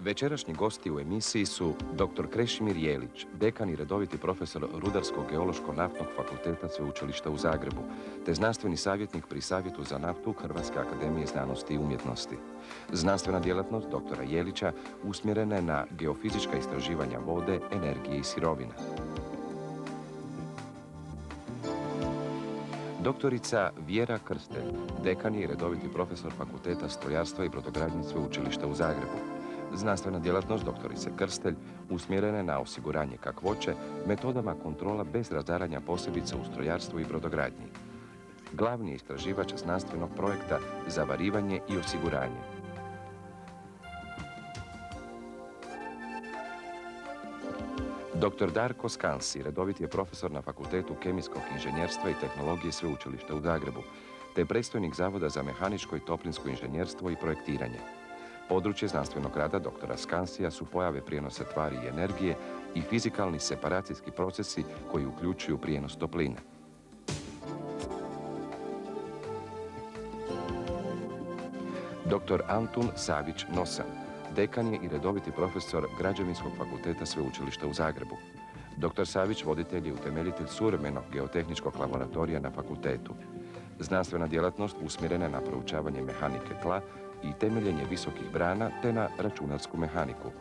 Večerašnji gosti u emisiji su dr. Krešimir Jelić, dekan i redoviti profesor Rudarsko-geološko-naftnog fakulteta Sveučilišta u Zagrebu, te znanstveni savjetnik pri Savjetu za naftu Hrvatske akademije znanosti i umjetnosti. Znanstvena djelatnost dr. Jelića usmjerena je na geofizička istraživanja vode, energije i sirovina. Doktorica Vjera Krstelj, dekan je i redoviti profesor Fakulteta strojarstva i brodogradnje Sveučilišta u Zagrebu. Znanstvena djelatnost doktorice Krstelj usmjerena je na osiguranje kakvoće metodama kontrola bez razaranja posebice u strojarstvu i brodogradnji. Glavni je istraživač znanstvenog projekta Zavarivanje i osiguranje. Dr. Darko Skansi, redoviti je profesor na Fakultetu kemijskog inženjerstva i tehnologije Sveučilišta u Zagrebu, te predstojnik Zavoda za mehaničko i toplinsko inženjerstvo i projektiranje. Područje znanstvenog rada doktora Skansija su pojave prijenosa tvari i energije i fizikalni separacijski procesi koji uključuju prijenos topline. Dr. Antun Savić-Nosan, dekan je i redoviti profesor Građevinskog fakulteta Sveučilišta u Zagrebu. Dr. Savić voditelj je utemeljitelj suvremenog geotehničkog laboratorija na fakultetu. Znanstvena djelatnost usmjerena je na proučavanje mehanike tla i temeljenje visokih brana te na računarsku mehaniku.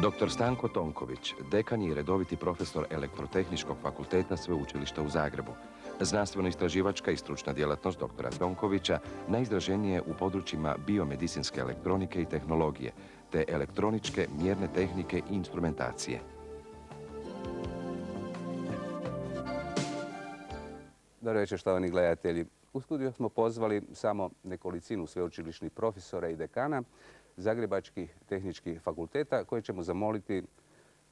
Dr. Stanko Tonković, dekan je i redoviti profesor Elektrotehničkog fakulteta Sveučilišta u Zagrebu. Znanstveno-istraživačka i stručna djelatnost doktora Tonkovića najizraženije je u područjima biomedicinske elektronike i tehnologije, te elektroničke, mjerne tehnike i instrumentacije. Dobro večer, štovani gledatelji. U studiju smo pozvali samo nekolicinu sveučilišnih profesora i dekana zagrebačkih tehničkih fakulteta koje ćemo zamoliti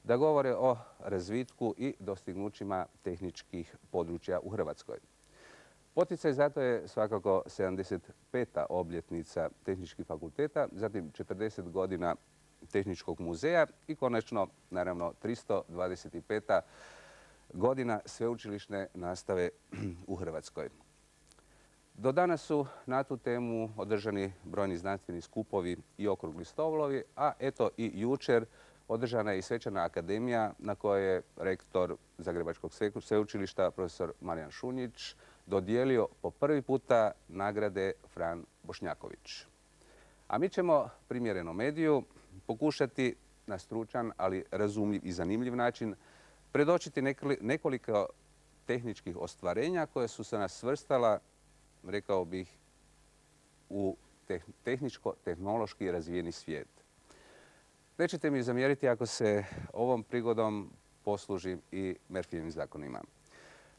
da govore o razvitku i dostignućima tehničkih područja u Hrvatskoj. Poticaj zato je svakako 75. obljetnica tehničkih fakulteta, zatim 40 godina tehničkog muzeja i konačno, naravno, 325. godina sveučilišne nastave u Hrvatskoj. Do danas su na tu temu održani brojni znanstveni skupovi i okrugli stolovi, a eto i jučer održana je i svečana akademija na kojoj je rektor Zagrebačkog sveučilišta, profesor Marijan Šunjić, dodijelio po prvi puta nagrade Fran Bošnjaković. A mi ćemo, primjereno mediju, pokušati na stručan, ali razumljiv i zanimljiv način predočiti nekoliko tehničkih ostvarenja koje su se nas svrstala, rekao bih, u tehničko-tehnološki razvijeni svijet. Nećete mi zamjeriti ako se ovom prigodom poslužim i Murphyjevim zakonima.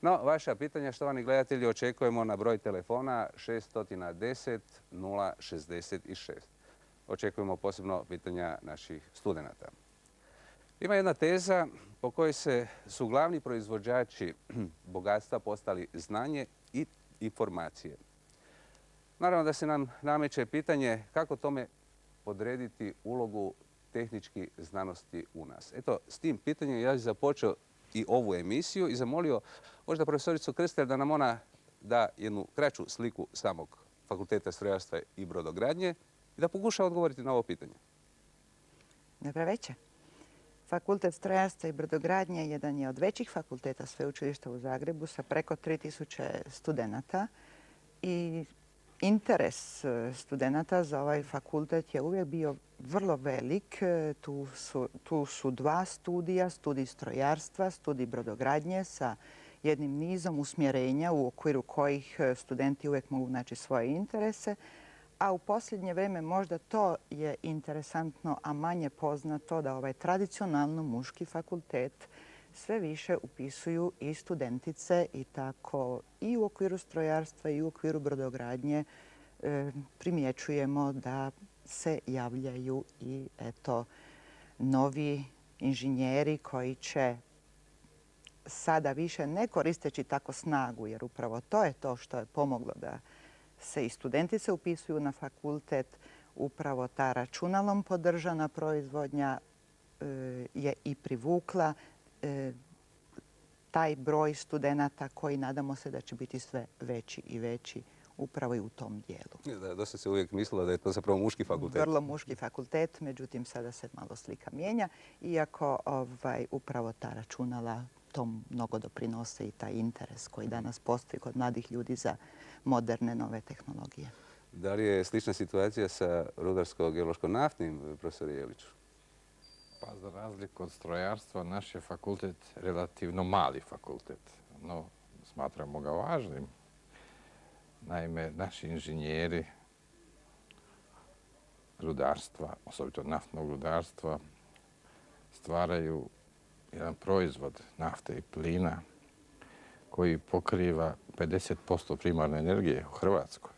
No, vaša pitanja, štovani gledatelji, očekujemo na broj telefona 610 066. Očekujemo posebno pitanja naših studenata. Ima jedna teza po kojoj su glavni proizvođači bogatstva postali znanje i informacije. Naravno da se nam nameće pitanje kako tome podrediti ulogu tehničkih znanosti u nas. Eto, s tim pitanjem ja bih započeo i ovu emisiju i zamolio možda profesoricu Krstelj da nam ona da jednu kraću sliku samog Fakulteta strojarstva i brodogradnje i da pokuša odgovoriti na ovo pitanje. Dobro večer. Fakultet strojarstva i brodogradnje jedan je od većih fakulteta sveučilišta u Zagrebu sa preko 3000 studenata i interes studenata za ovaj fakultet je uvijek bio vrlo velik. Tu su dva studija, studij strojarstva, studij brodogradnje sa jednim nizom usmjerenja u okviru kojih studenti uvijek mogu naći svoje interese. A u posljednje vrijeme možda to je interesantno, a manje poznato da ovaj tradicionalno muški fakultet sve više upisuju i studentice i tako i u okviru strojarstva i u okviru brodogradnje primjećujemo da se javljaju i eto novi inženjeri koji će sada više ne koristeći tako snagu, jer upravo to je to što je pomoglo da se i studenti se upisuju na fakultet, upravo ta računalom podržana proizvodnja je i privukla taj broj studenata koji nadamo se da će biti sve veći i veći upravo i u tom dijelu. Da, dosta se uvijek mislilo da je to zapravo muški fakultet. Vrlo muški fakultet, međutim sada se malo slika mijenja, iako upravo ta računala tom mnogo doprinose i taj interes koji danas postoji kod mladih ljudi za moderne nove tehnologije. Da li je slična situacija sa rudarsko-geološko-naftnim, profesor Jeliću? Pa za razliku od strojarstva, naš je fakultet relativno mali fakultet, no smatramo ga važnim. Naime, naši inženjeri rudarstva, osobito naftnog rudarstva, stvaraju jedan proizvod nafte i plina koji pokriva 50% primarne energije u Hrvatskoj.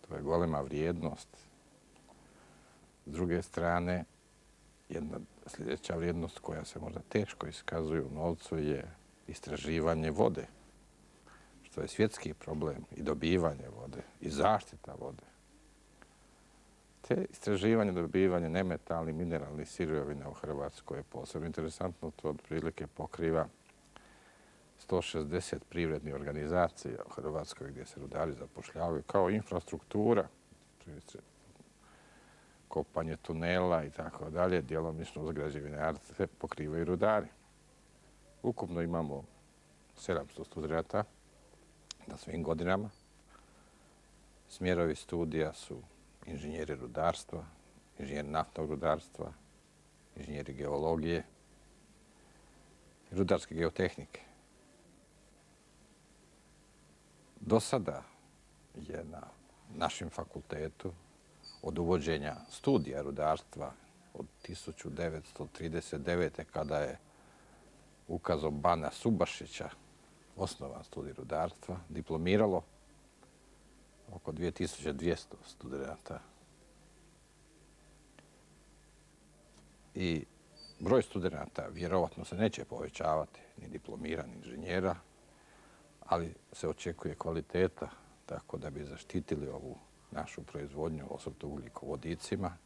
To je golema vrijednost. S druge strane, jedna sljedeća vrijednost koja se možda teško iskazuje u novcu je istraživanje vode, što je svjetski problem, i dobivanje vode, i zaštita vode. Te istraživanje, dobivanje nemetalnih, mineralnih sirovina u Hrvatskoj je posebno interesantno. To otprilike pokriva 160 privrednih organizacija u Hrvatskoj gdje se rudari zapošljavaju kao infrastruktura, kopanje tunela i tako dalje, djelomično uz građevinarce pokrivaju rudari. Ukupno imamo 700 studenata na svim godinama. Smjerovi studija su inženjeri rudarstva, inženjeri naftnog rudarstva, inženjeri geologije i rudarske geotehnike. Do sada je na našem fakultetu od uvođenja studija rudarstva od 1939. kada je ukazom bana Subašića osnovan studij rudarstva, diplomiralo oko 2200 studenata. I broj studenata vjerovatno se neće povećavati, ni diplomiranih inženjera, ali se očekuje kvaliteta, tako da bi zaštitili ovu našu proizvodnju, osobito ugljikovodicima,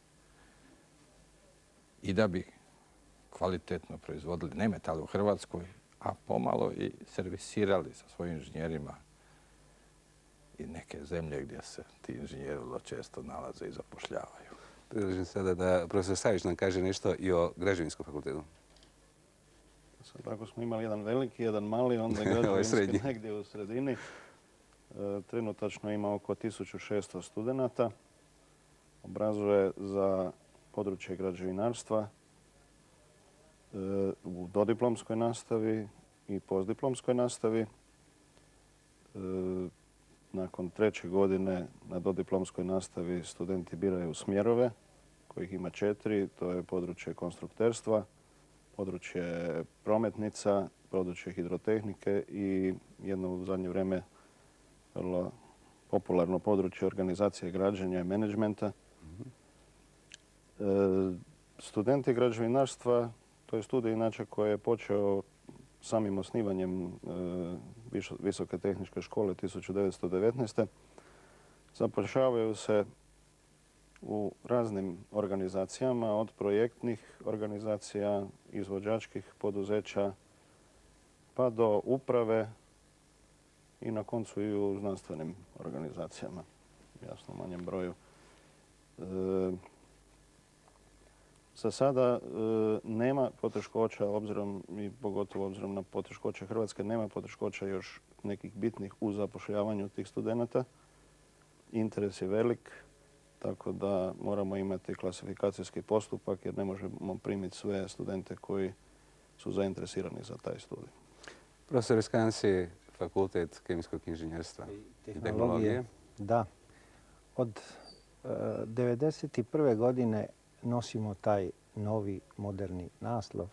i da bi kvalitetno proizvodili nemetale u Hrvatskoj, a pomalo i servisirali sa svojim inženjerima i neke zemlje gdje se ti inženjeri vrlo često nalaze i zapošljavaju. Predlažem sada da profesor Savić nam kaže nešto i o građevinskom fakultetu. Tako smo imali jedan veliki, jedan mali, onda je građevinski negdje u sredini. Trenutačno ima oko 1600 studenata. Obrazuje za područje građevinarstva u dodiplomskoj nastavi i postdiplomskoj nastavi. Nakon 3. godine na dodiplomskoj nastavi studenti biraju smjerove, kojih ima 4. To je područje konstrukterstva, područje prometnica, područje hidrotehnike i jedno u zadnje vrijeme vrlo popularno područje organizacije građenja i menadžmenta. Studenti građevinarstva, to je studij inače koji je počeo samim osnivanjem Visoke tehničke škole 1919. Zapošljavaju se u raznim organizacijama, od projektnih organizacija, izvođačkih poduzeća, pa do uprave i na koncu i u znanstvenim organizacijama, jasno u manjem broju. Za sada nema poteškoća, obzirom i pogotovo obzirom na poteškoće Hrvatske, nema poteškoća još nekih bitnih u zapošljavanju tih studenata. Interes je velik, tako da moramo imati klasifikacijski postupak jer ne možemo primiti sve studente koji su zainteresirani za taj studij. Profesor Skansi, Fakultet kemijskog inženjerstva i tehnologije. Da. Od 1991. godine nosimo taj novi moderni naslov,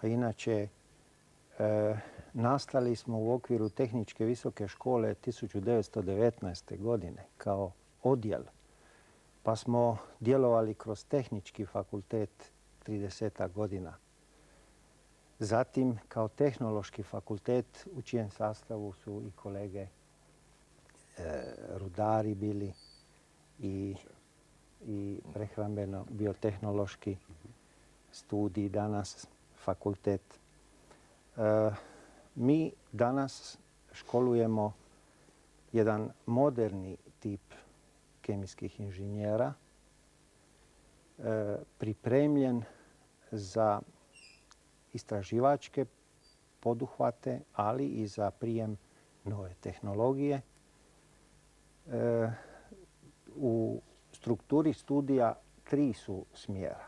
a inače nastali smo u okviru Tehničke visoke škole 1919. godine kao odjel, pa smo djelovali kroz Tehnički fakultet 30 godina. Zatim, kao tehnološki fakultet u čijem sastavu su i kolege rudari bili i prehrambeno-biotehnološki studij danas, fakultet. Mi danas školujemo jedan moderni tip kemijskih inženjera, pripremljen za istraživačke poduhvate, ali i za prijem nove tehnologije. U strukturi studija 3 su smjera.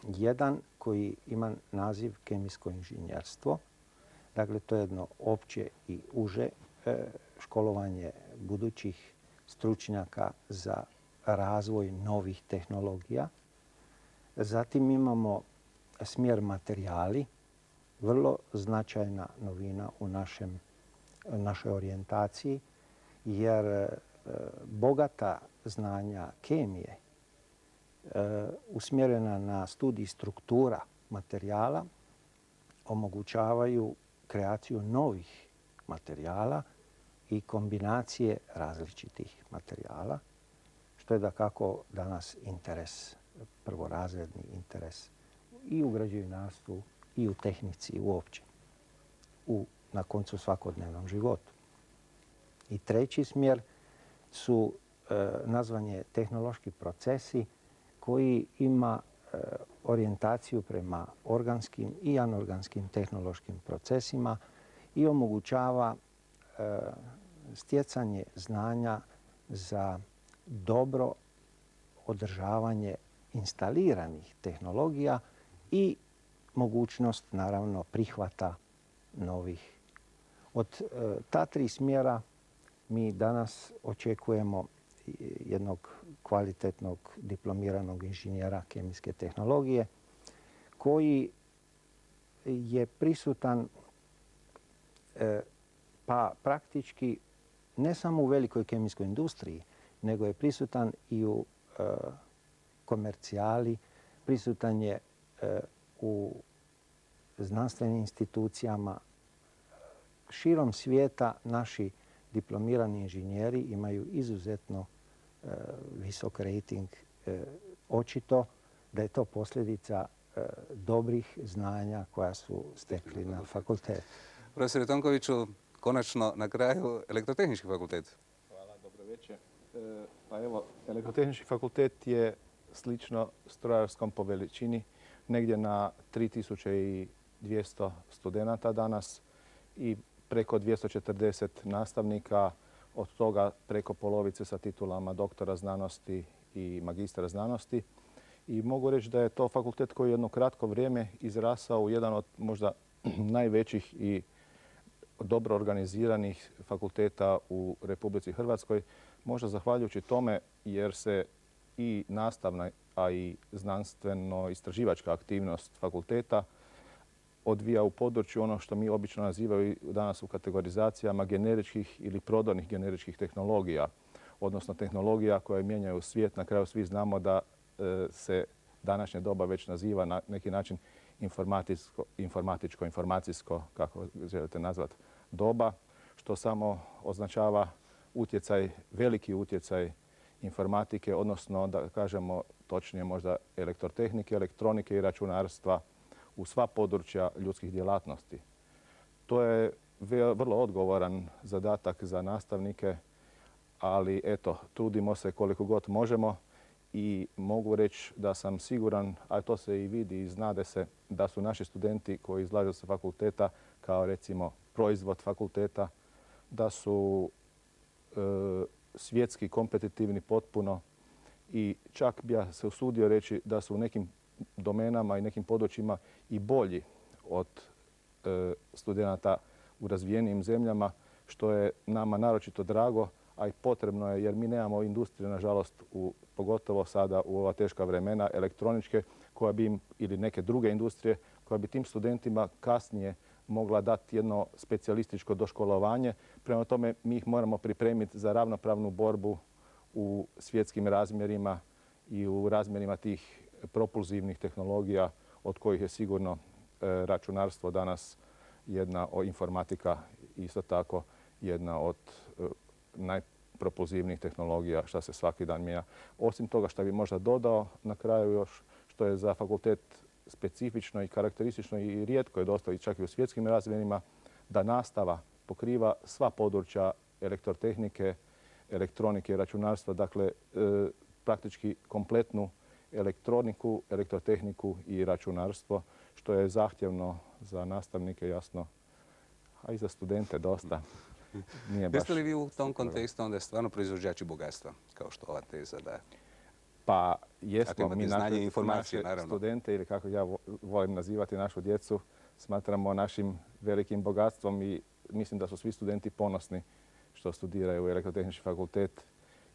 Jedan koji ima naziv kemijsko inženjerstvo. Dakle, to je jedno opće i uže školovanje budućih stručnjaka za razvoj novih tehnologija. Zatim imamo smjer materijali, vrlo značajna novina u našoj orijentaciji, jer bogata znanja kemije usmjerena na studij struktura materijala omogućavaju kreaciju novih materijala i kombinacije različitih materijala, što je dakako danas interes, prvorazredni interes i u građevinarstvu i u tehnici uopće, na koncu svakodnevnom životu. I treći smjer su nazvanje tehnološki procesi koji ima orijentaciju prema organskim i anorganskim tehnološkim procesima i omogućava stjecanje znanja za dobro održavanje instaliranih tehnologija i mogućnost, naravno, prihvata novih. Od ta 3 smjera mi danas očekujemo jednog kvalitetnog diplomiranog inženjera kemijske tehnologije koji je prisutan pa praktički ne samo u velikoj kemijskoj industriji, nego je prisutan i u komercijali, prisutan je u znanstvenim institucijama. Širom svijeta naši diplomirani inženjeri imaju izuzetno visok rejting. Očito da je to posljedica dobrih znanja koja su stekli na fakultetu. Profesore Tonkoviću, konačno na kraju Elektrotehnički fakultet. Hvala, dobro večer. Pa evo, Elektrotehnički fakultet je slično strojarskom po veličini, negdje na 3200 studenata danas i preko 240 nastavnika, od toga preko polovice sa titulama doktora znanosti i magistra znanosti. I mogu reći da je to fakultet koji je jedno kratko vrijeme izrasao u jedan od možda najvećih i dobro organiziranih fakulteta u Republici Hrvatskoj. Možda zahvaljujući tome jer se i nastavna, a i znanstveno-istraživačka aktivnost fakulteta odvija u području ono što mi obično nazivaju danas u kategorizacijama generičkih ili prodornih generičkih tehnologija, odnosno tehnologija koje mijenjaju svijet. Na kraju svi znamo da se današnje doba već naziva na neki način informatičko-informacijsko, kako želite nazvati, doba, što samo označava utjecaj, veliki utjecaj informatike, odnosno da kažemo točnije možda elektrotehnike, elektronike i računarstva u sva područja ljudskih djelatnosti. To je vrlo odgovoran zadatak za nastavnike, ali eto, trudimo se koliko god možemo i mogu reći da sam siguran, a to se i vidi i znade se, da su naši studenti koji izlaze sa fakulteta kao recimo proizvod fakulteta, da su svjetski kompetitivni potpuno i čak bi ja se usudio reći da su u nekim domenama i nekim područjima i bolji od studenata u razvijenijim zemljama, što je nama naročito drago, a i potrebno je jer mi nemamo industriju, nažalost, pogotovo sada u ova teška vremena elektroničke, koja bi im, ili neke druge industrije, koja bi tim studentima kasnije mogla dati jedno specijalističko doškolovanje. Prema tome, mi ih moramo pripremiti za ravnopravnu borbu u svjetskim razmjerima i u razmjerima tih propulzivnih tehnologija od kojih je sigurno računarstvo danas jedna informatika isto tako jedna od najpropulzivnijih tehnologija što se svaki dan mijenja. Osim toga što bi možda dodao na kraju još što je za fakultet specifično i karakteristično i rijetko je dosta i čak i u svjetskim razmjerima da nastava pokriva sva područja elektrotehnike, elektronike i računarstva, dakle praktički kompletnu elektroniku, elektrotehniku i računarstvo, što je zahtjevno za nastavnike, jasno, a i za studente dosta. Jeste li vi u tom kontekstu onda stvarno proizvođači bogatstva, kao što ova teza daje? Pa jesmo, mi naše naravno. studente, ili kako ja volim nazivati našu djecu, smatramo našim velikim bogatstvom i mislim da su svi studenti ponosni što studiraju u Elektrotehnički fakultet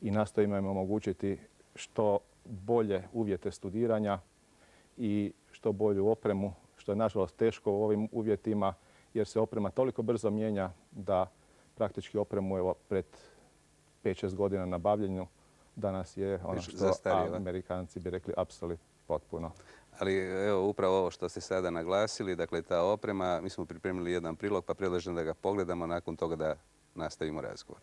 i nastojimo im omogućiti što bolje uvjete studiranja i što bolju opremu, što je nažalost teško u ovim uvjetima jer se oprema toliko brzo mijenja da praktički opremu evo pred 5-6 godina na bavljenju danas je ono što Amerikanci bi rekli apsolutno potpuno. Ali evo upravo ovo što ste sada naglasili, dakle ta oprema, mi smo pripremili jedan prilog pa predlažem da ga pogledamo, nakon toga da nastavimo razgovor.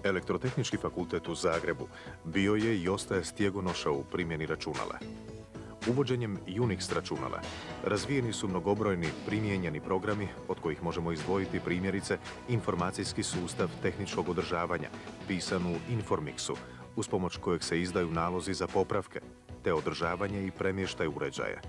Elektrotehnički fakultet u Zagrebu bio je i ostaje stjegonoša u primjeni računala. Uvođenjem Unix računala razvijeni su mnogobrojni primijenjeni programi od kojih možemo izdvojiti primjerice informacijski sustav tehničkog održavanja, pisan u Informixu, uz pomoć kojeg se izdaju nalozi za popravke, te održavanje i premještaj uređaja.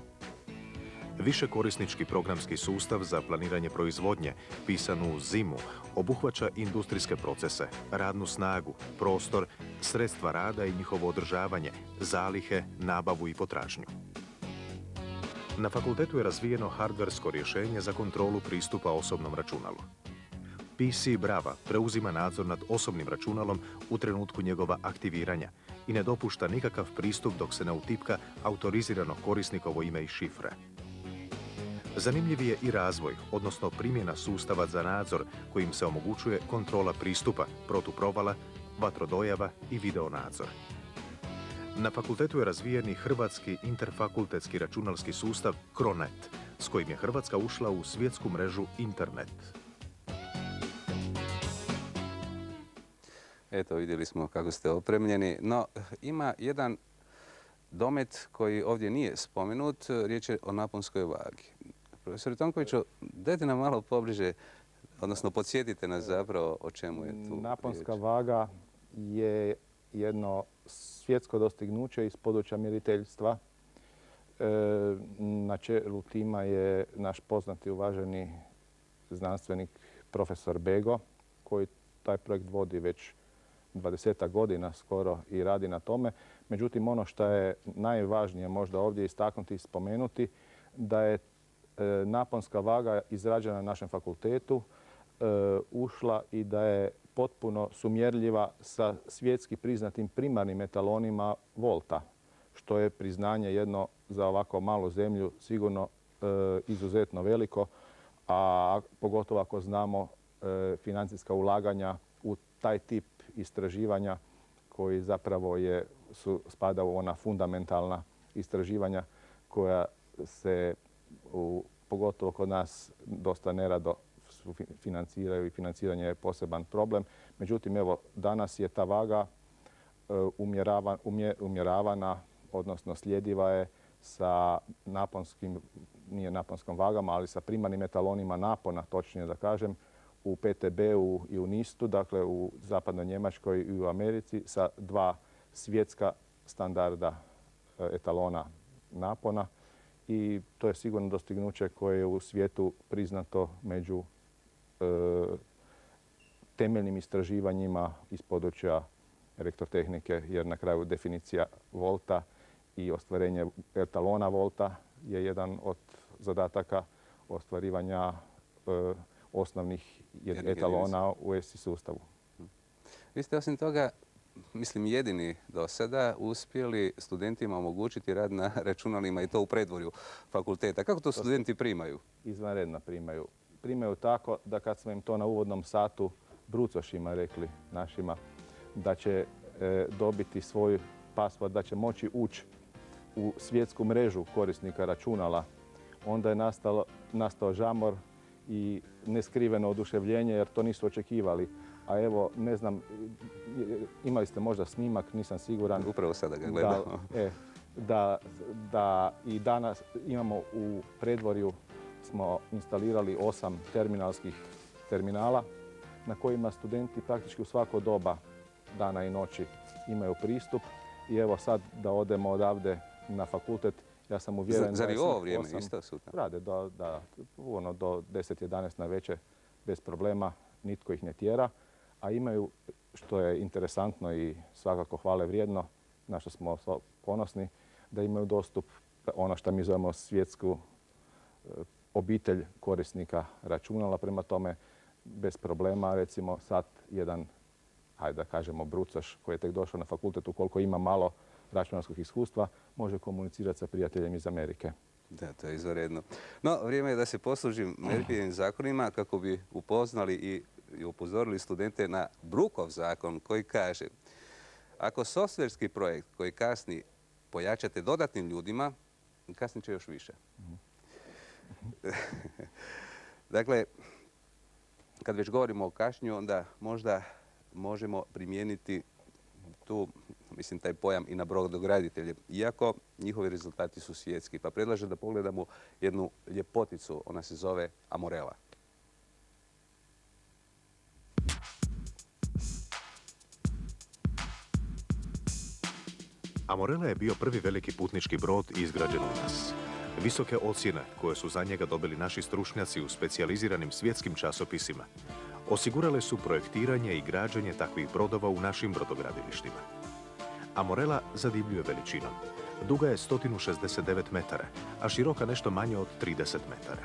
Višekorisnički programski sustav za planiranje proizvodnje, pisan u ZIM-u, obuhvaća industrijske procese, radnu snagu, prostor, sredstva rada i njihovo održavanje, zalihe, nabavu i potražnju. Na fakultetu je razvijeno hardversko rješenje za kontrolu pristupa osobnom računalu. PC Brava preuzima nadzor nad osobnim računalom u trenutku njegova aktiviranja i ne dopušta nikakav pristup dok se ne utipka autorizirano korisnikovo ime i šifre. Zanimljiv je i razvoj, odnosno primjena sustava za nadzor kojim se omogućuje kontrola pristupa, protuprovala, vatrodojava i videonadzor. Na fakultetu je razvijeni hrvatski interfakultetski računalski sustav Cronet, s kojim je Hrvatska ušla u svjetsku mrežu Internet. Eto, vidjeli smo kako ste opremljeni, no ima jedan domet koji ovdje nije spomenut, riječ je o naponskoj vagi. Profesor Tonkoviću, dajte nam malo pobliže, odnosno podsjetite nas zapravo o čemu je tu Naponska riječ. vaga je jedno svjetsko dostignuće iz područja mjeriteljstva. Na čelu tima je naš poznati uvaženi znanstvenik profesor Bego, koji taj projekt vodi već 20 godina skoro i radi na tome. Međutim, ono što je najvažnije možda ovdje istaknuti i spomenuti, da je naponska vaga izrađena na našem fakultetu, ušla i da je potpuno sumjerljiva sa svjetski priznatim primarnim etalonima volta, što je priznanje jedno za ovako malu zemlju sigurno izuzetno veliko, a pogotovo ako znamo financijska ulaganja u taj tip istraživanja koji zapravo spada u ona fundamentalna istraživanja koja se pogotovo kod nas dosta nerado financiraju i financiranje je poseban problem. Međutim, evo, danas je ta vaga umjeravana, odnosno sljediva je sa naponskim, nije naponskom vagama, ali sa primarnim etalonima napona, točnije da kažem, u PTB-u i u NIST-u, dakle u zapadnoj Njemačkoj i u Americi, sa 2 svjetska standarda etalona napona. I to je sigurno dostignuće koje je u svijetu priznato među temeljnim istraživanjima iz područja elektrotehnike, jer na kraju definicija volta i ostvarenje etalona volta je jedan od zadataka ostvarivanja osnovnih etalona u ESI sustavu. Vi ste osim toga, mislim jedini do sada, uspjeli studentima omogućiti rad na računalima i to u predvorju fakulteta. Kako to studenti primaju? Izvanredno primaju. Primaju tako da kad smo im to na uvodnom satu brucošima rekli našima da će dobiti svoj password, da će moći ući u svjetsku mrežu korisnika računala, onda je nastao žamor i neskriveno oduševljenje jer to nisu očekivali. A evo, ne znam, imali ste možda snimak, nisam siguran. Upravo sada ga gledamo. Da i danas imamo u predvorju smo instalirali 8 terminalskih terminala na kojima studenti praktički u svako doba dana i noći imaju pristup. I evo sad da odemo odavde na fakultet, ja sam uvjeren... Zar i ovo vrijeme isto sutra? Rade do 10-11 na večer bez problema, nitko ih ne tjera. A imaju, što je interesantno i svakako hvale vrijedno, na što smo ponosni, da imaju dostup, ono što mi zovemo svjetsku obitelj korisnika računala. Prema tome, bez problema, recimo sad jedan, hajde da kažemo, brucaš koji je tek došao na fakultet, ukoliko ima malo računalskog iskustva, može komunicirati sa prijateljem iz Amerike. Da, to je izvanredno. No, vrijeme je da se poslužim Murphyjevim zakonima kako bi upoznali i upozorili studente na Brookov zakon koji kaže: ako softverski projekt koji kasni pojačate dodatnim ljudima, kasnit će još više. Dakle, kad već govorimo o kašnju, onda možda možemo primijeniti tu, mislim, taj pojam i na brodograditelje, iako njihovi rezultati su svjetski. Pa predlažem da pogledamo jednu ljepoticu, ona se zove Amorela. Amorela je bio prvi veliki putnički brod izgrađen u nas. Visoke ocjene koje su za njega dobili naši stručnjaci u specijaliziranim svjetskim časopisima osigurale su projektiranje i građenje takvih brodova u našim brodogradilištima. Amorela zadivljuje veličinom. Duga je 169 metara, a široka nešto manje od 30 metara.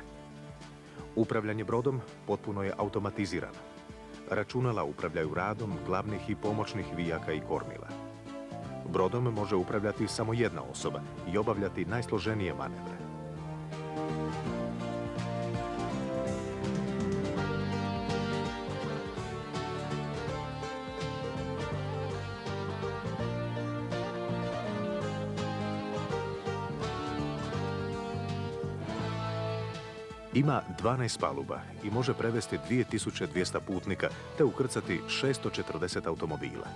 Upravljanje brodom potpuno je automatizirano. Računala upravljaju radom glavnih i pomoćnih vijaka i kormila. Brodom može upravljati samo jedna osoba i obavljati najsloženije manevre. Ima 12 paluba i može prevesti 2200 putnika te ukrcati 640 automobila.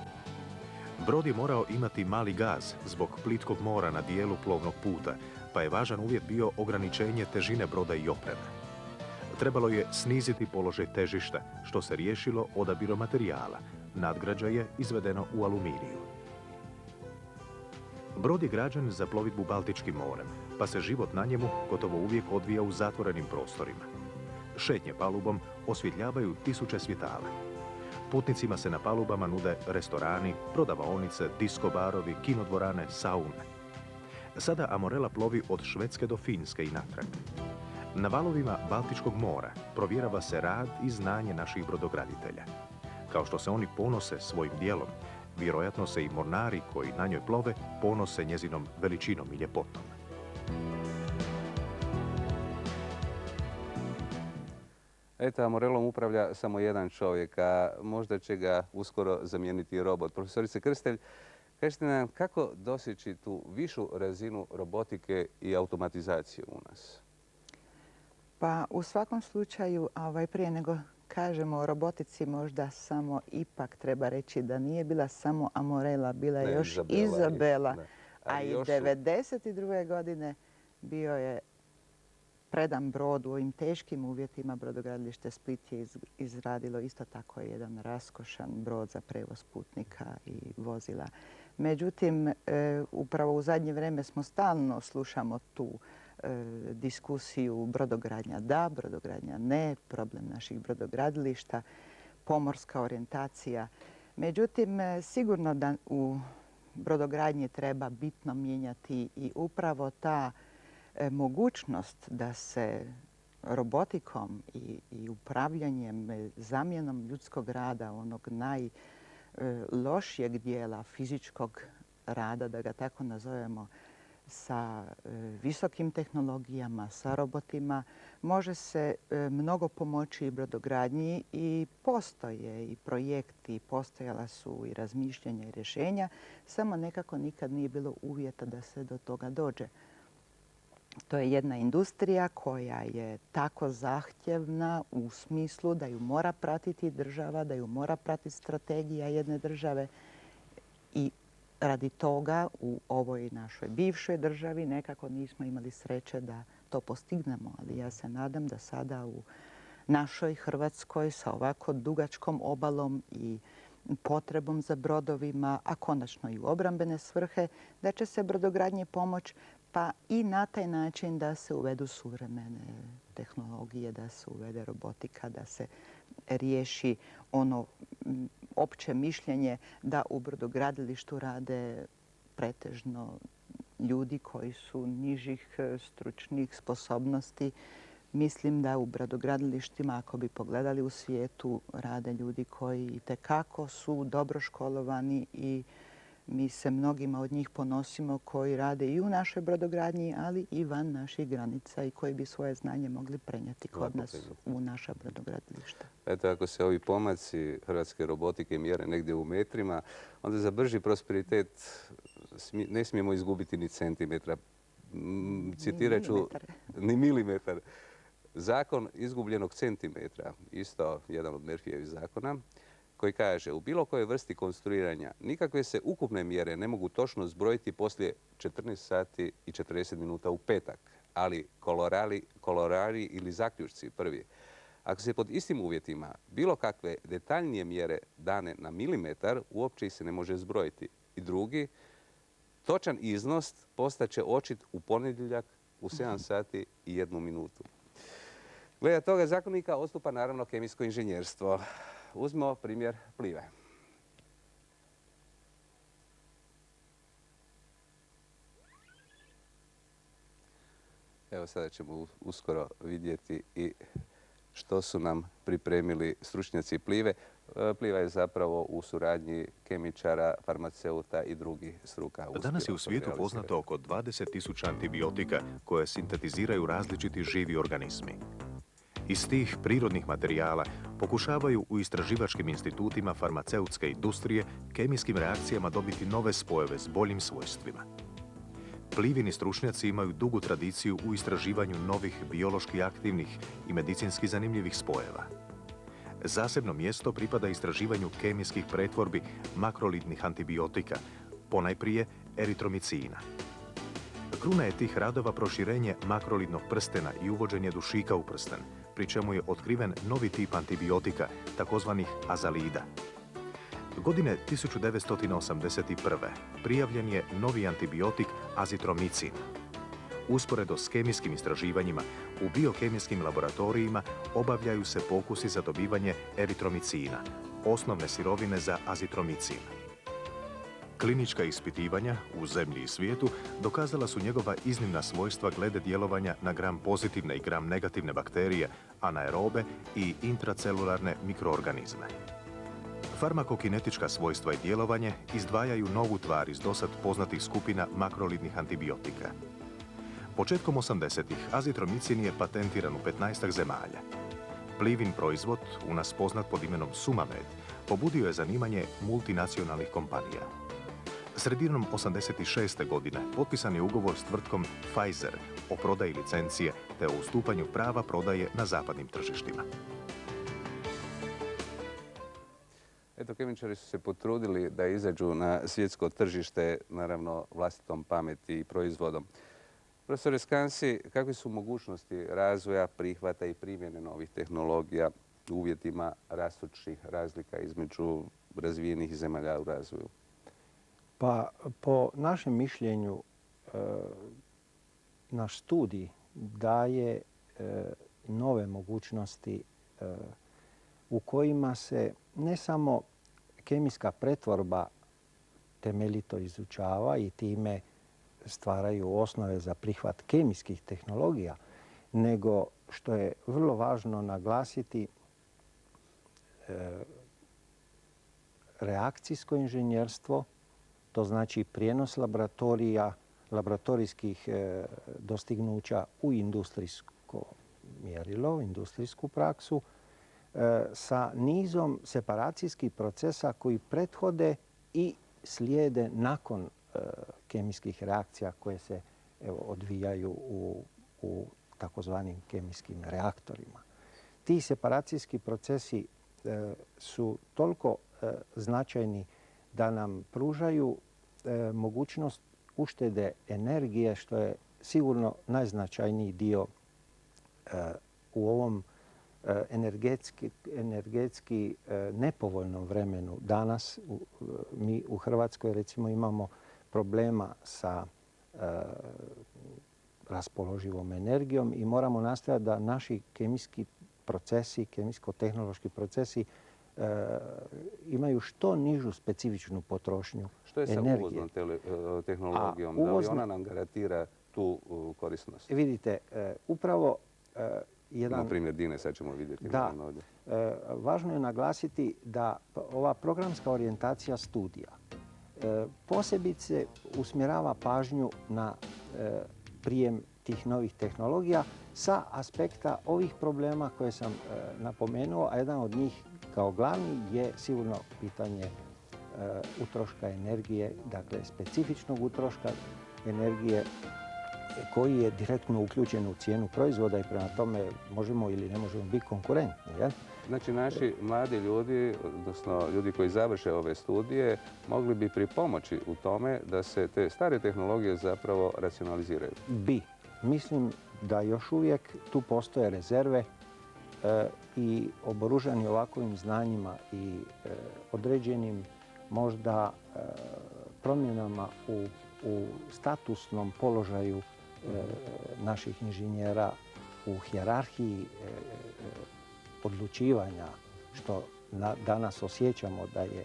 Brod je morao imati mali gaz zbog plitkog mora na dijelu plovnog puta, pa je važan uvjet bio ograničenje težine broda i opreme. Trebalo je sniziti položaj težišta, što se riješilo odabirom materijala. Nadgrađa je izvedeno u aluminiju. Brod je građen za plovidbu Baltičkim morem, pa se život na njemu gotovo uvijek odvija u zatvorenim prostorima. Šetnje palubom osvjetljavaju tisuće svjetala. Putnicima se na palubama nude restorani, prodavaonice, disko barovi, kinodvorane, saune. Sada Amorela plovi od Švedske do Finske i natrag. Na valovima Baltičkog mora provjerava se rad i znanje naših brodograditelja. Kao što se oni ponose svojim dijelom, vjerojatno se i mornari koji na njoj plove ponose njezinom veličinom i ljepotom. Eto, Amorelom upravlja samo jedan čovjek, a možda će ga uskoro zamijeniti robot. Profesorice Krstelj, kažete nam kako doseći tu višu razinu robotike i automatizacije u nas? Pa u svakom slučaju, prije nego kažemo o robotici, možda samo ipak treba reći da nije bila samo Amorela, bila je još Izabela. A i 1992. godine bio je predan brod u ovim teškim uvjetima. Brodogradilište Split je izradilo isto tako jedan raskošan brod za prevoz putnika i vozila. Međutim, upravo u zadnje vrijeme smo stalno slušamo tu diskusiju brodogradnja da, brodogradnja ne, problem naših brodogradilišta, pomorska orijentacija. Međutim, sigurno da u brodogradnji treba bitno mijenjati i upravo ta mogućnost da se robotikom i upravljanjem, zamjenom ljudskog rada, onog najlošijeg dijela fizičkog rada, da ga tako nazovemo, sa visokim tehnologijama, sa robotima. Može se mnogo pomoći i brodogradnji i postoje i projekti, postojala su i razmišljanja i rješenja, samo nekako nikad nije bilo uvjeta da se do toga dođe. To je jedna industrija koja je tako zahtjevna u smislu da ju mora pratiti država, da ju mora pratiti strategija jedne države i radi toga u ovoj našoj bivšoj državi nekako nismo imali sreće da to postignemo. Ali ja se nadam da sada u našoj Hrvatskoj sa ovako dugačkom obalom i potrebom za brodovima, a konačno i u obrambene svrhe, da će se brodogradnje pomoći pa i na taj način da se uvedu suvremene tehnologije, da se uvede robotika, da se riješi ono opće mišljenje da u brodogradilištu rade pretežno ljudi koji su nižih stručnih sposobnosti. Mislim da u brodogradilištima, ako bi pogledali u svijetu, rade ljudi koji itekako su dobro školovani i mi se mnogima od njih ponosimo koji rade i u našoj brodogradnji, ali i van naših granica i koji bi svoje znanje mogli prenijeti kod nas u naša brodogradilišta. Eto, ako se ovi pomaci hrvatske robotike mjere negdje u metrima, onda za brži prosperitet ne smijemo izgubiti ni centimetra. Citirat ću ni milimetar. Zakon izgubljenog centimetra, isto jedan od Murphyjevih zakona, koji kaže u bilo kojoj vrsti konstruiranja nikakve se ukupne mjere ne mogu točno zbrojiti poslije 14 sati i 40 minuta u petak, ali kolorari ili zaključci prvi. Ako se pod istim uvjetima bilo kakve detaljnije mjere dane na milimetar, uopće ih se ne može zbrojiti. I drugi, točan iznos postaće očit u ponedjeljak u 7 sati i 1 minutu. Glede toga zakonika odstupa naravno kemijsko inženjerstvo. Uzmimo primjer Plive. Evo sada ćemo uskoro vidjeti i što su nam pripremili stručnjaci Plive. Pliva je zapravo u suradnji kemičara, farmaceuta i drugih struka. Danas je u svijetu poznato oko 20.000 antibiotika koje sintetiziraju različiti živi organizmi. Iz tih prirodnih materijala pokušavaju u istraživačkim institutima farmaceutske industrije kemijskim reakcijama dobiti nove spojeve s boljim svojstvima. Plivini stručnjaci imaju dugu tradiciju u istraživanju novih biološki aktivnih i medicinski zanimljivih spojeva. Zasebno mjesto pripada istraživanju kemijskih pretvorbi makrolidnih antibiotika, ponajprije eritromicina. Kruna je tih radova proširenje makrolidnog prstena i uvođenje dušika u prsten, pri čemu je otkriven novi tip antibiotika, takozvanih azalida. Godine 1981. prijavljen je novi antibiotik azitromicin. Usporedo s kemijskim istraživanjima, u biokemijskim laboratorijima obavljaju se pokusi za dobivanje eritromicina, osnovne sirovine za azitromicin. Klinička ispitivanja u zemlji i svijetu dokazala su njegova iznimna svojstva glede djelovanja na gram pozitivne i gram negativne bakterije, anaerobe i intracelularne mikroorganizme. Farmakokinetička svojstva i djelovanje izdvajaju novu tvar iz dosad poznatih skupina makrolidnih antibiotika. Početkom 80-ih azitromicin je patentiran u 15 zemalja. Plivin proizvod, u nas poznat pod imenom Sumamed, pobudio je zanimanje multinacionalnih kompanija. Sredinom 86. godine potpisan je ugovor s tvrtkom Pfizer o prodaji licencije te o ustupanju prava prodaje na zapadnim tržištima. Eto, kemičari su se potrudili da izađu na svjetsko tržište, naravno vlastitom pameti i proizvodom. Profesore Skansi, kakve su mogućnosti razvoja, prihvata i primjene novih tehnologija u uvjetima rastućih razlika između razvijenih zemalja u razvoju? Pa po našem mišljenju naš studij daje nove mogućnosti u kojima se ne samo kemijska pretvorba temeljito izučava i time stvaraju osnove za prihvat kemijskih tehnologija, nego što je vrlo važno naglasiti reakcijsko inženjerstvo, to znači prijenos laboratorijskih dostignuća u industrijsko mjerilo, industrijsku praksu, sa nizom separacijskih procesa koji prethode i slijede nakon kemijskih reakcija koje se odvijaju u takozvanim kemijskim reaktorima. Ti separacijski procesi su toliko značajni da nam pružaju mogućnost uštede energije, što je sigurno najznačajniji dio u ovom energetski nepovoljnom vremenu. Danas mi u Hrvatskoj recimo imamo problema sa raspoloživom energijom i moramo nastojati da naši kemijski procesi, kemijsko-tehnološki procesi imaju što nižu specifičnu potrošnju energije. Što je sa uvoznom tehnologijom? Da li ona nam garantira tu korisnost? Vidite, upravo Na primjer Dine, sad ćemo vidjeti. Da, važno je naglasiti da ova programska orijentacija studija posebice usmjerava pažnju na prijem tih novih tehnologija sa aspekta ovih problema koje sam napomenuo, a jedan od njih kao glavni je sigurno pitanje utroška energije, dakle specifičnog utroška energije koji je direktno uključen u cijenu proizvoda i prema tome možemo ili ne možemo biti konkurentni. Ja? Znači naši mladi ljudi, odnosno ljudi koji završe ove studije, mogli bi pripomoći u tome da se te stare tehnologije zapravo racionaliziraju? Mislim da još uvijek tu postoje rezerve i oboružani ovakvim znanjima i određenim možda promjenama u statusnom položaju naših inženjera u hijerarhiji odlučivanja, što danas osjećamo da je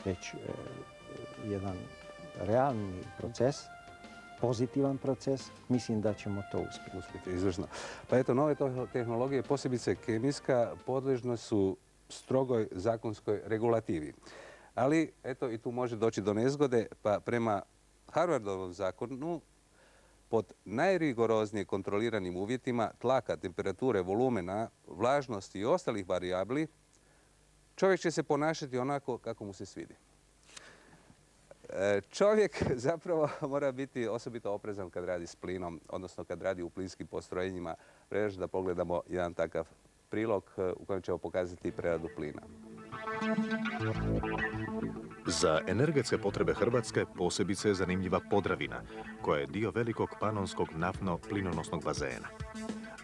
već jedan realni proces, pozitivan proces, mislim da ćemo to uspjeti. Izvrsno. Pa eto, nove tehnologije, posebice kemijska, podležne su strogoj zakonskoj regulativi. Ali, eto, i tu može doći do nezgode, pa prema Harvardovom zakonu, pod najrigoroznije kontroliranim uvjetima tlaka, temperature, volumena, vlažnosti i ostalih varijabli, čovjek će se ponašati onako kako mu se svidi. Čovjek zapravo mora biti osobito oprezan kad radi s plinom, odnosno kad radi u plinskim postrojenjima. Prije da pogledamo jedan takav prilog u kojem ćemo pokazati preradu plina. Za energetske potrebe Hrvatske posebice je zanimljiva Podravina, koja je dio velikog panonskog naftno-plinonosnog bazena.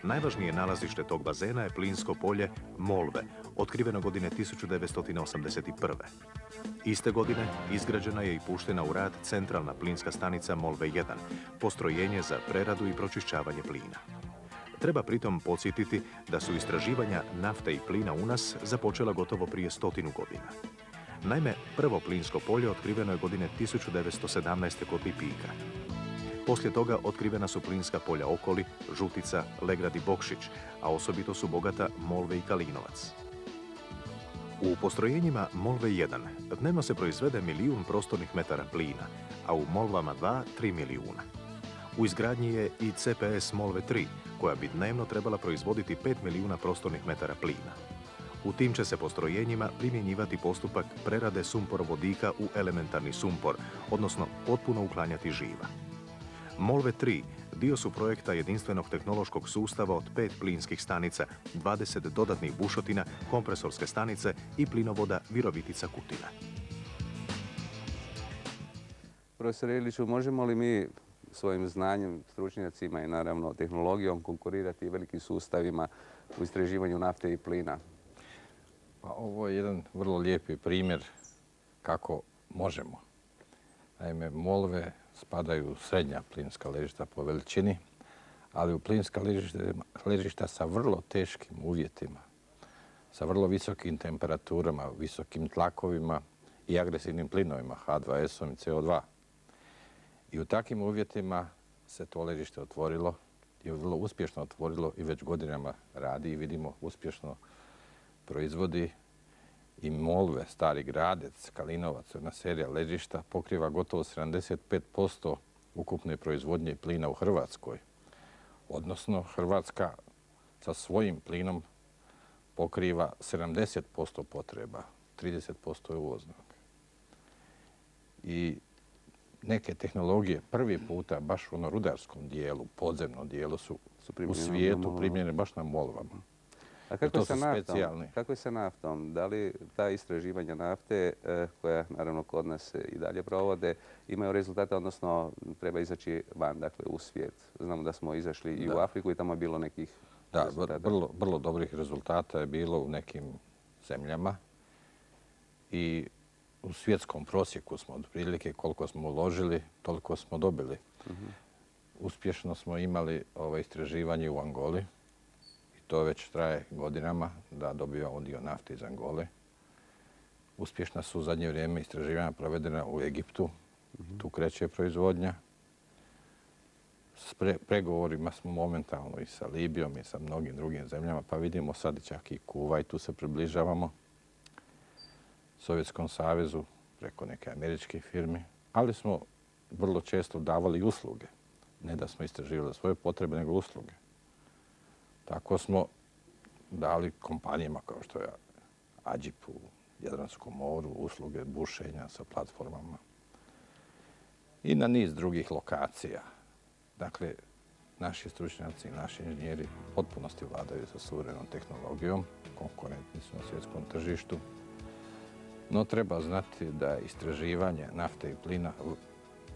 Najvažnije nalazište tog bazena je plinsko polje Molve, otkriveno godine 1981. Iste godine izgrađena je i puštena u rad centralna plinska stanica Molve 1, postrojenje za preradu i pročišćavanje plina. Treba pritom podsjetiti da su istraživanja nafte i plina u nas započela gotovo prije 100 godina. Naime, prvo plinsko polje otkriveno je godine 1917. kod Lipika. Poslije toga otkrivena su plinska polja Okoli, Žutica, Legrad i Bokšić, a osobito su bogata Molve i Kalinovac. U postrojenjima Molve 1 dnevno se proizvede 1 milijun prostornih metara plina, a u Molvama 2 3 milijuna. U izgradnji je i CPS Molve 3, koja bi dnevno trebala proizvoditi 5 milijuna prostornih metara plina. U tim će se postrojenjima primjenjivati postupak prerade sumporovodika u elementarni sumpor, odnosno potpuno uklanjati živa. Molve 3 dio su projekta jedinstvenog tehnološkog sustava od 5 plinskih stanica, 20 dodatnih bušotina, kompresorske stanice i plinovoda Virovitica-Kutina. Profesor Iliću, možemo li mi svojim znanjem, stručnjacima i naravno tehnologijom konkurirati velikim sustavima u istraživanju nafte i plina? Pa ovo je jedan vrlo lijepi primjer kako možemo. Naime, Molve spadaju u srednja plinska ležišta po veličini, ali u plinska ležišta sa vrlo teškim uvjetima, sa vrlo visokim temperaturama, visokim tlakovima i agresivnim plinovima H2S-om i CO2. I u takvim uvjetima se to ležište otvorilo i vrlo uspješno otvorilo i već godinama radi i vidimo uspješno proizvodi i Molve, Stari Gradec, Kalinovac, jedna serija ležišta pokriva gotovo 75% ukupne proizvodnje plina u Hrvatskoj. Odnosno, Hrvatska sa svojim plinom pokriva 70% potreba, 30% je uvoznog. I neke tehnologije prvi puta baš u rudarskom dijelu, podzemnom dijelu su u svijetu primljene baš na Molvama. A kako je sa naftom? Da li ta istraživanja nafte, koja naravno kod nas se i dalje provode, imaju rezultate, odnosno treba izaći van, dakle u svijet? Znamo da smo izašli i u Afriku i tamo je bilo nekih rezultata. Da, vrlo dobrih rezultata je bilo u nekim zemljama i u svjetskom prosjeku smo otprilike koliko smo uložili, toliko smo dobili. Uspješno smo imali istraživanje u Angoli. To već traje godinama da dobivamo dio nafte iz Angole. Uspješna su u zadnje vrijeme istraživanja provedena u Egiptu. Tu kreće proizvodnja. S pregovorima smo momentalno i sa Libijom i sa mnogim drugim zemljama, pa vidimo sad čak i Kuvajtu se približavamo. Sovjetskom savezu preko neke američke firme, ali smo vrlo često davali usluge. Ne da smo istraživali svoje potrebe, nego usluge. Tako smo dali kompanijama kao što je Ađip u Jadranskom moru usluge bušenja sa platformama i na niz drugih lokacija. Dakle, naši stručnjaci i naši inženjeri u potpunosti vladaju sa suvremenom tehnologijom, konkurentni su na svjetskom tržištu, no treba znati da je istraživanje nafte i plina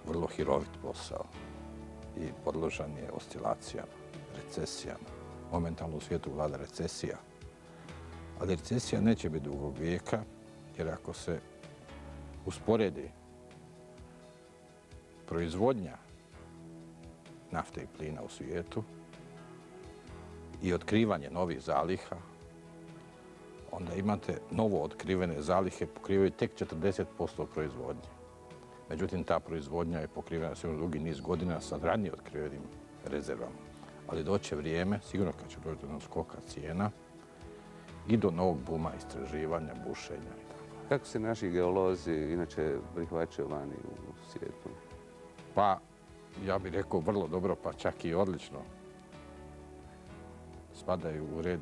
vrlo hirovit posao i podložan je oscilacijama, recesijama. Momentalno u svijetu vlada recesija. Ali recesija neće biti dugog vijeka, jer ako se usporedi proizvodnja nafte i plina u svijetu i otkrivanje novih zaliha, onda imate novo otkrivene zalihe pokrivaju tek 40% proizvodnje. Međutim, ta proizvodnja je pokrivena sve dugi niz godina sa ranije otkrivenim rezervama. Ali doće vrijeme, sigurno kad će doći do skoka cijena i do novog buma istraživanja, bušenja i tako. Kako se naši geolozi inače prihvaćaju vani u svijetu? Pa, ja bih rekao vrlo dobro, pa čak i odlično. Spadaju u red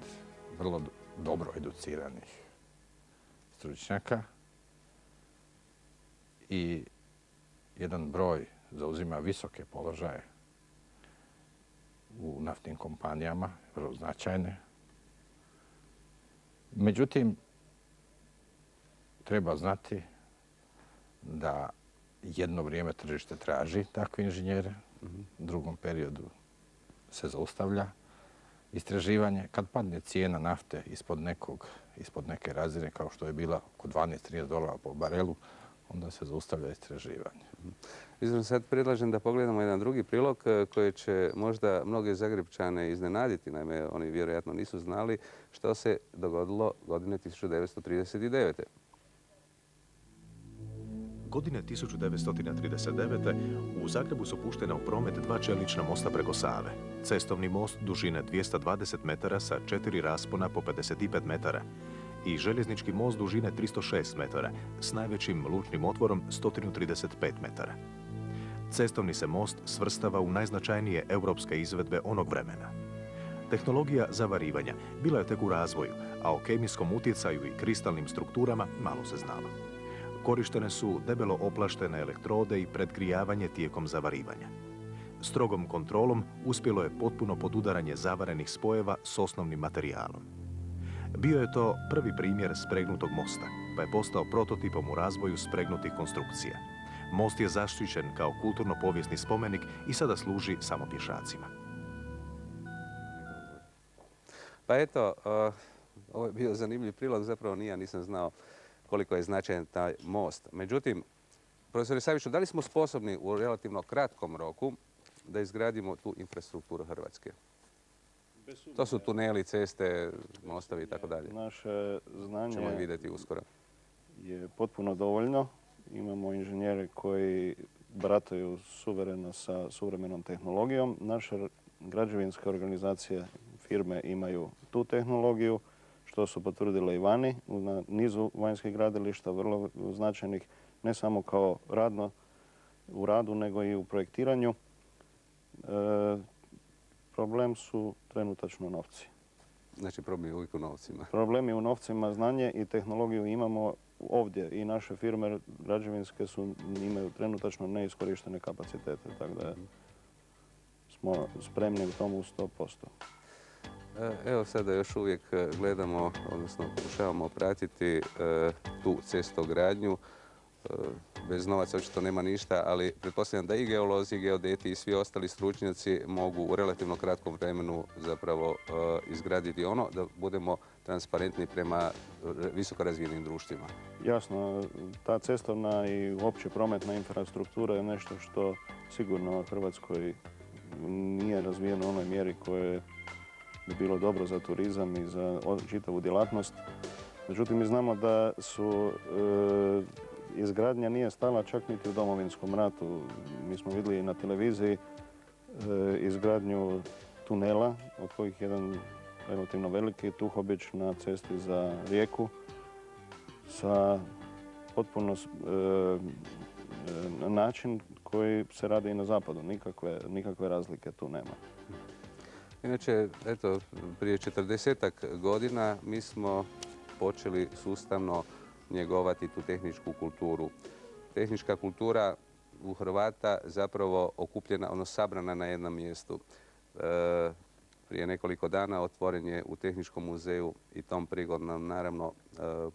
vrlo dobro educiranih stručnjaka i jedan broj zauzima visoke položaje u naftnim kompanijama, vrlo značajne. Međutim, treba znati da jedno vrijeme tržište traži takve inženjere, u drugom periodu se zaustavlja istraživanje. Kad padne cijena nafte ispod neke razine, kao što je bila oko $12-13 po barelu, onda se zaustavlja istraživanje. Izravno sad predlažem da pogledamo jedan drugi prilog koji će možda mnoge Zagrepčane iznenaditi. Naime, oni vjerojatno nisu znali što se dogodilo godine 1939. Godine 1939. u Zagrebu su puštena u promet 2 čelična mosta preko Save. Cestovni most dužine 220 metara sa 4 raspona po 55 metara i željeznički most dužine 306 metara s najvećim lučnim otvorom 135 metara. Cestovni se most svrstava u najznačajnije europske izvedbe onog vremena. Tehnologija zavarivanja bila je tek u razvoju, a o kemijskom utjecaju i kristalnim strukturama malo se znalo. Korištene su debelo oplaštene elektrode i predgrijavanje tijekom zavarivanja. Strogom kontrolom uspjelo je potpuno podudaranje zavarenih spojeva s osnovnim materijalom. Bio je to prvi primjer spregnutog mosta, pa je postao prototipom u razvoju spregnutih konstrukcija. Most je zaštićen kao kulturno-povijesni spomenik i sada služi samo pješacima. Pa eto, ovo je bio zanimljiv prilog, zapravo ja nisam znao koliko je značajan taj most. Međutim, profesore Saviću, da li smo sposobni u relativno kratkom roku da izgradimo tu infrastrukturu Hrvatske? To su tuneli, ceste, mostovi i tako dalje. Naše znanje ćemo vidjeti uskoro. Je potpuno dovoljno. Imamo inženjere koji barataju suvereno sa suvremenom tehnologijom. Naše građevinske organizacije, firme imaju tu tehnologiju, što su potvrdile i vani, na nizu vanjskih gradilišta, vrlo značajnih, ne samo kao radno u radu nego i u projektiranju. Problem su trenutačno novci. Znači problem je uvijek u novcima. Problem je u novcima, znanje i tehnologiju imamo ovdje i naše firme građevinske imaju trenutačno neiskorištene kapacitete, tako da smo spremni u tomu 100%. Evo sada još uvijek gledamo, odnosno pokušavamo pratiti tu cestogradnju. Bez novaca očito nema ništa, ali pretpostavljam da i geolozi, i geodeti i svi ostali stručnjaci mogu u relativno kratkom vremenu zapravo izgraditi ono da budemo transparentni prema visoko razvijenim društvima. Jasno, ta cestovna i uopće prometna infrastruktura je nešto što sigurno u Hrvatskoj nije razvijeno u onoj mjeri koje bi bilo dobro za turizam i za čitavu djelatnost. Međutim, mi znamo da su izgradnja nije stala čak niti u Domovinskom ratu. Mi smo vidjeli na televiziji izgradnju tunela, od kojih jedan relativno veliki Tuhobić na cesti za Rijeku sa potpuno način koji se radi i na zapadu. Nikakve razlike tu nema. Inače, eto, prije 40-ak godina mi smo počeli sustavno njegovati tu tehničku kulturu. Tehnička kultura u Hrvata zapravo okupljena, sabrana na jednom mjestu. Prije nekoliko dana otvoren je u Tehničkom muzeju i tom prigodnom, naravno,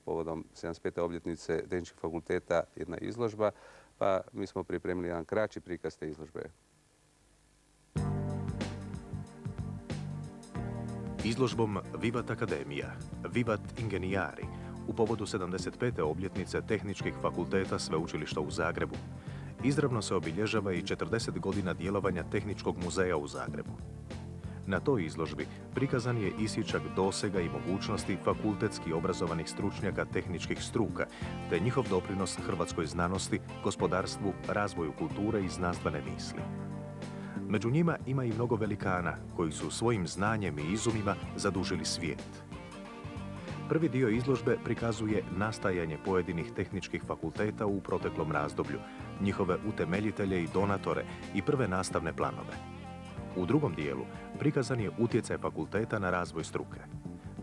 povodom 75. obljetnice Tehničkih fakulteta jedna izložba, pa mi smo pripremili jedan kraći prikaz te izložbe. Izložbom Vivat Akademija, Vivat Ingeniari, u povodu 75. obljetnice Tehničkih fakulteta Sveučilišta u Zagrebu, izravno se obilježava i 40 godina djelovanja Tehničkog muzeja u Zagrebu. Na toj izložbi prikazan je isječak dosega i mogućnosti fakultetski obrazovanih stručnjaka tehničkih struka, te njihov doprinos hrvatskoj znanosti, gospodarstvu, razvoju kulture i znanstvene misli. Među njima ima i mnogo velikana koji su svojim znanjem i izumima zadužili svijet. Prvi dio izložbe prikazuje nastajanje pojedinih tehničkih fakulteta u proteklom razdoblju, njihove utemeljitelje i donatore i prve nastavne planove. U drugom dijelu prikazan je utjecaj fakulteta na razvoj struke.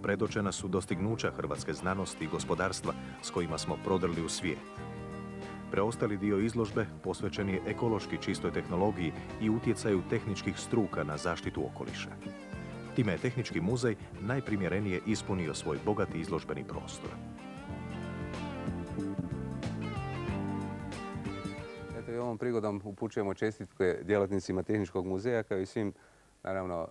Predočena su dostignuća hrvatske znanosti i gospodarstva s kojima smo prodrli u svijet. Preostali dio izložbe posvećen je ekološki čistoj tehnologiji i utjecaju tehničkih struka na zaštitu okoliša. Time je Tehnički muzej najprimjerenije ispunio svoj bogati izložbeni prostor. Eto i ovom prigodom upućujemo čestitke djelatnicima Tehničkog muzeja kao i svim, naravno,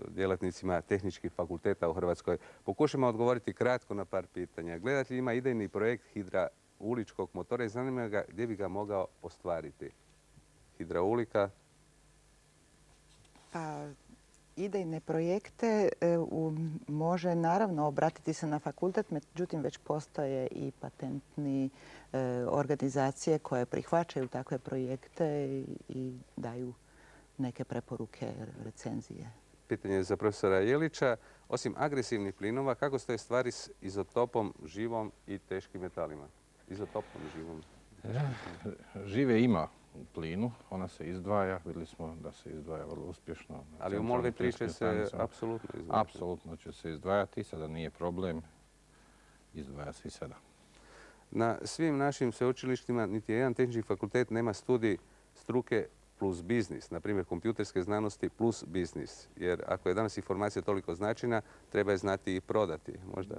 djelatnicima tehničkih fakulteta u Hrvatskoj. Pokušamo odgovoriti kratko na par pitanja. Gledatelj ima idejni projekt hidrauličkog motora i zanima ga gdje bi ga mogao ostvariti. Hidraulika? Pa, idejne projekte može naravno obratiti se na fakultet, međutim već postoje i patentni organizacije koje prihvaćaju takve projekte i daju neke preporuke, recenzije. Pitanje je za profesora Jelića. Osim agresivnih plinova, kako stoje stvari s izotopom, živom i teškim metalima? Izotopom, živom. Žive ima u plinu, ona se izdvaja, vidjeli smo da se izdvaja vrlo uspješno. Ali u Molve priče se apsolutno izdvaja. Apsolutno će se izdvajati, sada nije problem, izdvaja se i sada. Na svim našim sveučilištima niti jedan tehnički fakultet nema studij struke plus biznis, na primjer kompjuterske znanosti plus biznis. Jer ako je danas informacija toliko značajna, treba je znati i prodati. Možda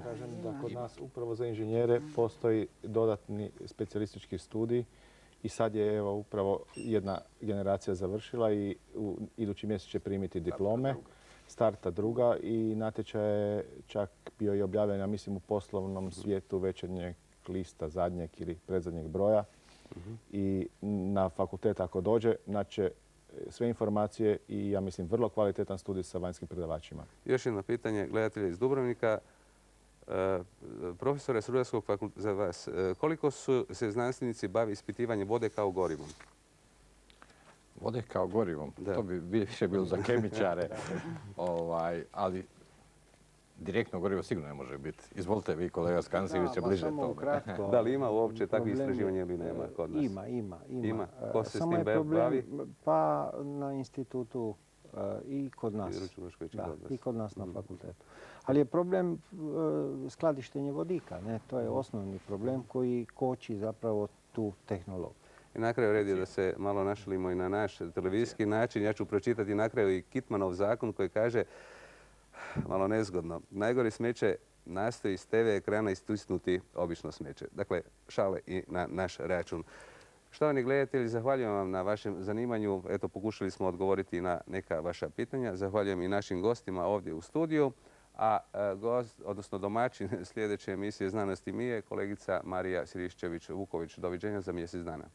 kažem da kod nas upravo za inženjere postoji dodatni specijalistički studij i sad je evo upravo jedna generacija završila i idući mjesec će primiti diplome. Starta druga i natječaj je čak bio i objavljen, ja mislim, u poslovnom svijetu večernjeg lista zadnjeg ili predzadnjeg broja. I na fakultet ako dođe, naće sve informacije i ja mislim vrlo kvalitetan studij sa vanjskim predavačima. Još jedno pitanje gledatelja iz Dubrovnika. Profesore s Rudarskog fakulteta, za vas, koliko se znanstvenici bavi ispitivanjem vode kao gorivom? Vode kao gorivom? Da. To bi više bilo za kemičare. Ali direktno gorivo sigurno ne može biti. Izvolite vi, kolega Skanzivić, bliže samo tome. ukratko. Da li ima uopće takvih istraživanja ili nema kod nas? Ima. Ko se s Samo tim je problem, bavi? pa na institutu i kod nas. Da, I kod nas na fakultetu. Ali je problem skladištenje vodika. Ne? To je osnovni problem koji koči zapravo tu tehnologiju. I na kraju red je da se malo našalimo i na naš televizijski način. Ja ću pročitati na kraju i Kitmanov zakon koji kaže, malo nezgodno, najgore smeće nastoji iz TV ekrana istisnuti obično smeće. Dakle, šale i na naš račun. Štovani gledatelji, zahvaljujem vam na vašem zanimanju. Eto, pokušali smo odgovoriti na neka vaša pitanja. Zahvaljujem i našim gostima ovdje u studiju. A gost, odnosno domaćin sljedeće emisije Znanost i mi je kolegica Marija Sirišćević-Vuković. Doviđenja za mjesec dana.